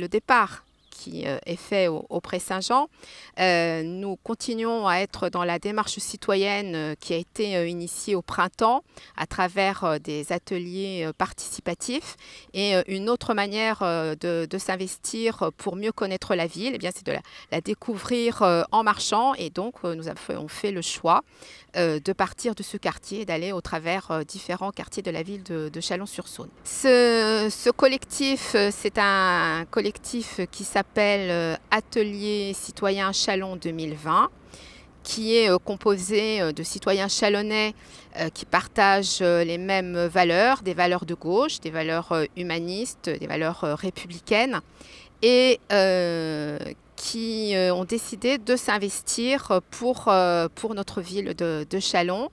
le départ qui est fait au Pré-Saint-Jean. Nous continuons à être dans la démarche citoyenne qui a été initiée au printemps à travers des ateliers participatifs. Et une autre manière de s'investir pour mieux connaître la ville, eh bien, c'est de la découvrir en marchant. Et donc, nous avons fait le choix de partir de ce quartier et d'aller au travers différents quartiers de la ville de Chalon-sur-Saône. Ce collectif, c'est un collectif qui s'appelle Atelier Citoyen Chalon 2020, qui est composé de citoyens chalonnais qui partagent les mêmes valeurs, des valeurs de gauche, des valeurs humanistes, des valeurs républicaines, et qui ont décidé de s'investir pour notre ville de Chalon.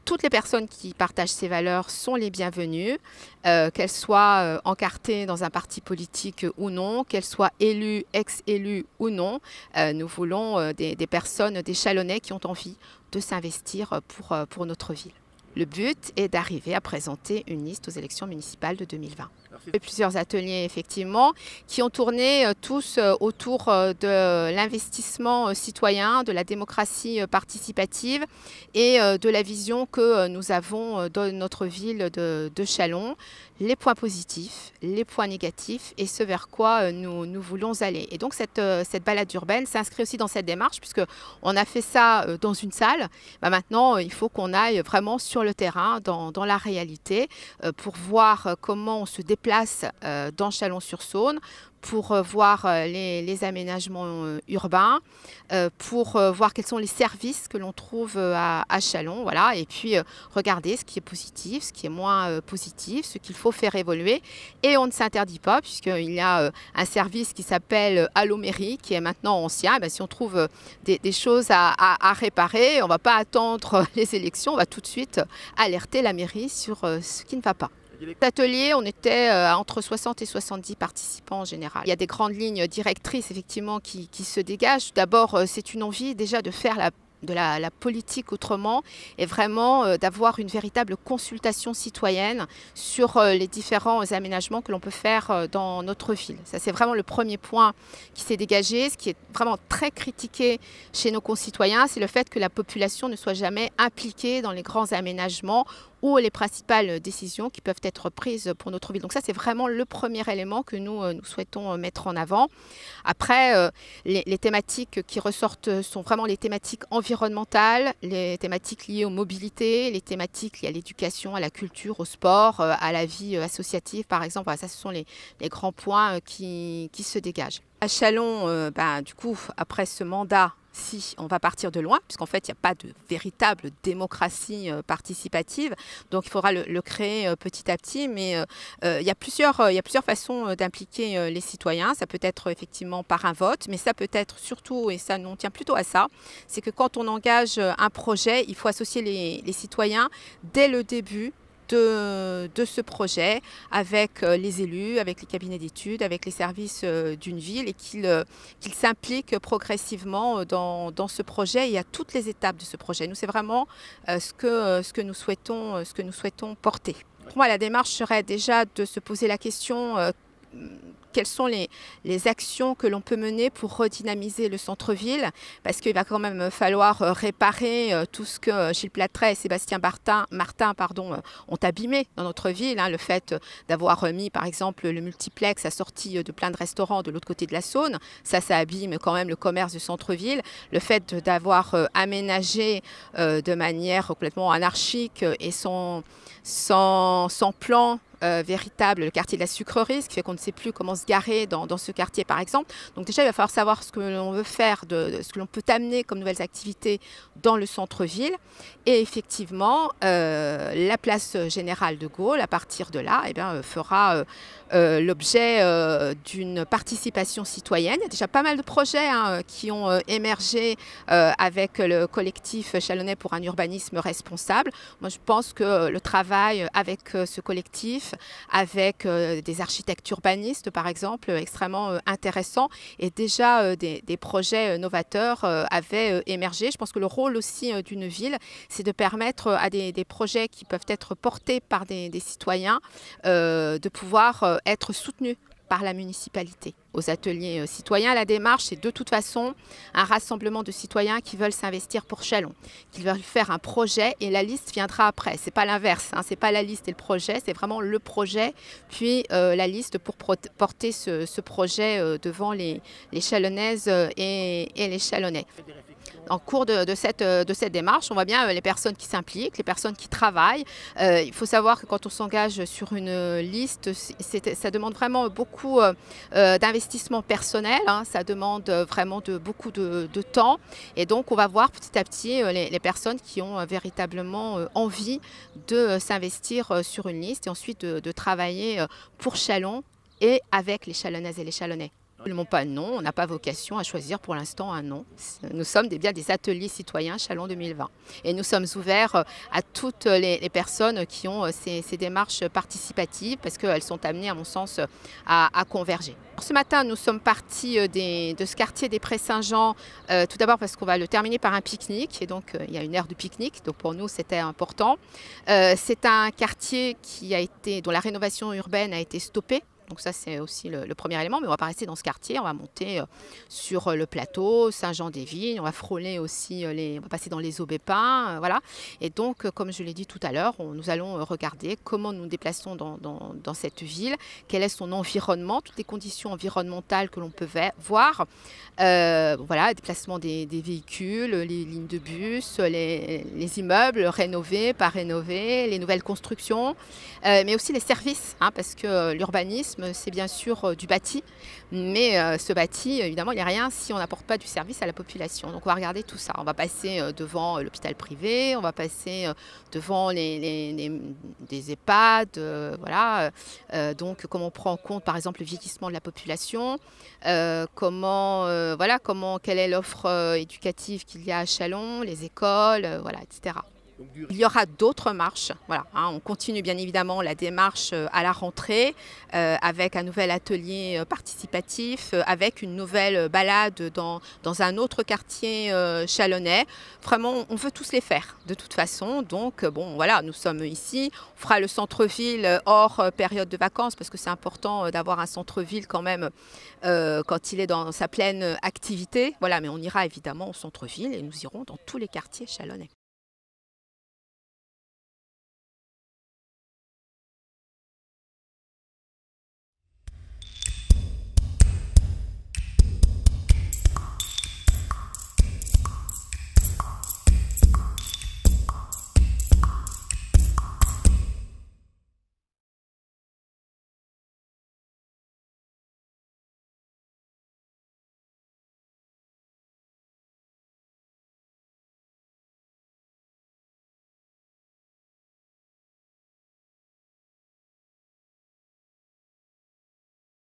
Toutes les personnes qui partagent ces valeurs sont les bienvenues, qu'elles soient encartées dans un parti politique ou non, qu'elles soient élues, ex-élues ou non. Nous voulons des personnes, des Chalonnais qui ont envie de s'investir pour notre ville. Le but est d'arriver à présenter une liste aux élections municipales de 2020. Il y a plusieurs ateliers, effectivement, qui ont tourné tous autour de l'investissement citoyen, de la démocratie participative et de la vision que nous avons de notre ville de Chalon, les points positifs, les points négatifs et ce vers quoi nous voulons aller. Et donc cette balade urbaine s'inscrit aussi dans cette démarche puisqu'on a fait ça dans une salle. Maintenant, il faut qu'on aille vraiment sur le terrain, dans la réalité, pour voir comment on se déplace dans Chalon-sur-Saône, pour voir les aménagements urbains, pour voir quels sont les services que l'on trouve à Chalon, voilà, et puis regarder ce qui est positif, ce qui est moins positif, ce qu'il faut faire évoluer. Et on ne s'interdit pas, puisqu'il y a un service qui s'appelle Allo Mairie, qui est maintenant ancien. Si on trouve des choses à réparer, on ne va pas attendre les élections, on va tout de suite alerter la mairie sur ce qui ne va pas. Cet atelier, on était entre 60 et 70 participants en général. Il y a des grandes lignes directrices effectivement qui se dégagent. D'abord, c'est une envie déjà de faire de la politique autrement et vraiment d'avoir une véritable consultation citoyenne sur les différents aménagements que l'on peut faire dans notre ville. Ça, c'est vraiment le premier point qui s'est dégagé. Ce qui est vraiment très critiqué chez nos concitoyens, c'est le fait que la population ne soit jamais impliquée dans les grands aménagements ou les principales décisions qui peuvent être prises pour notre ville. Donc ça, c'est vraiment le premier élément que nous souhaitons mettre en avant. Après, les thématiques qui ressortent sont vraiment les thématiques environnementales, les thématiques liées aux mobilités, les thématiques liées à l'éducation, à la culture, au sport, à la vie associative, par exemple. Voilà, ça, ce sont les grands points qui se dégagent. À Chalon, du coup, après ce mandat, si on va partir de loin, puisqu'en fait, il n'y a pas de véritable démocratie participative, donc il faudra le créer petit à petit, mais il y a plusieurs façons d'impliquer les citoyens. Ça peut être effectivement par un vote, mais ça peut être surtout, et ça nous on tient plutôt à ça, c'est que quand on engage un projet, il faut associer les citoyens dès le début de ce projet avec les élus, avec les cabinets d'études, avec les services d'une ville et qu'ils s'impliquent progressivement dans ce projet et à toutes les étapes de ce projet. Nous, c'est vraiment ce que nous souhaitons porter. Pour moi, la démarche serait déjà de se poser la question quelles sont les actions que l'on peut mener pour redynamiser le centre-ville, parce qu'il va quand même falloir réparer tout ce que Gilles Plattret et Sébastien Martin ont abîmé dans notre ville. Le fait d'avoir mis par exemple le multiplex assorti de plein de restaurants de l'autre côté de la Saône, ça abîme quand même le commerce du centre-ville. Le fait d'avoir aménagé de manière complètement anarchique et sans plan véritable, le quartier de la Sucrerie, ce qui fait qu'on ne sait plus comment se garer dans ce quartier par exemple. Donc déjà, il va falloir savoir ce que l'on veut faire, ce que l'on peut amener comme nouvelles activités dans le centre-ville. Et effectivement, la place Générale de Gaulle, à partir de là, fera l'objet d'une participation citoyenne. Il y a déjà pas mal de projets qui ont émergé avec le collectif Chalonnais pour un urbanisme responsable. Moi, je pense que le travail avec ce collectif, avec des architectes urbanistes, par exemple, extrêmement intéressants, et déjà des projets novateurs avaient émergé. Je pense que le rôle aussi d'une ville, c'est de permettre à des projets qui peuvent être portés par des citoyens de pouvoir être soutenus par la municipalité. Aux ateliers citoyens, la démarche, c'est de toute façon un rassemblement de citoyens qui veulent s'investir pour Châlons, qui veulent faire un projet et la liste viendra après. C'est pas l'inverse, hein, c'est pas la liste et le projet, c'est vraiment le projet, puis la liste pour porter ce projet devant les Chalonnaises et les Chalonnais. En cours de cette démarche, on voit bien les personnes qui s'impliquent, les personnes qui travaillent. Il faut savoir que quand on s'engage sur une liste, ça demande vraiment beaucoup d'investissement personnel, hein, ça demande vraiment beaucoup de temps. Et donc, on va voir petit à petit les personnes qui ont véritablement envie de s'investir sur une liste et ensuite de travailler pour Châlons et avec les Chalonnaises et les Chalonnais. Nous n'avons pas de nom, on n'a pas vocation à choisir pour l'instant un nom. Nous sommes bien des ateliers citoyens Châlons 2020. Et nous sommes ouverts à toutes les personnes qui ont ces démarches participatives parce qu'elles sont amenées, à mon sens, à converger. Ce matin, nous sommes partis de ce quartier des Prés-Saint-Jean, tout d'abord parce qu'on va le terminer par un pique-nique. Et donc, il y a une aire de pique-nique, donc pour nous, c'était important. C'est un quartier dont la rénovation urbaine a été stoppée. Donc ça, c'est aussi le premier élément, mais on va pas rester dans ce quartier, on va monter sur le plateau, Saint-Jean-des-Vignes, on va frôler aussi, on va passer dans les Aubépins, voilà. Et donc, comme je l'ai dit tout à l'heure, nous allons regarder comment nous nous déplaçons dans cette ville, quel est son environnement, toutes les conditions environnementales que l'on peut voir. Voilà, déplacement des véhicules, les lignes de bus, les immeubles rénovés, pas rénovés, les nouvelles constructions, mais aussi les services, hein, parce que l'urbanisme, c'est bien sûr du bâti, mais ce bâti, évidemment, il n'y a rien si on n'apporte pas du service à la population. Donc on va regarder tout ça. On va passer devant l'hôpital privé, on va passer devant des EHPAD, voilà. Donc comment on prend en compte, par exemple, le vieillissement de la population, quelle est l'offre éducative qu'il y a à Châlons, les écoles, voilà, etc. Il y aura d'autres marches, voilà, hein, on continue bien évidemment la démarche à la rentrée avec un nouvel atelier participatif, avec une nouvelle balade dans un autre quartier chalonnais. Vraiment, on veut tous les faire de toute façon, donc bon voilà, nous sommes ici, on fera le centre-ville hors période de vacances parce que c'est important d'avoir un centre-ville quand même quand il est dans sa pleine activité, voilà, mais on ira évidemment au centre-ville et nous irons dans tous les quartiers chalonnais.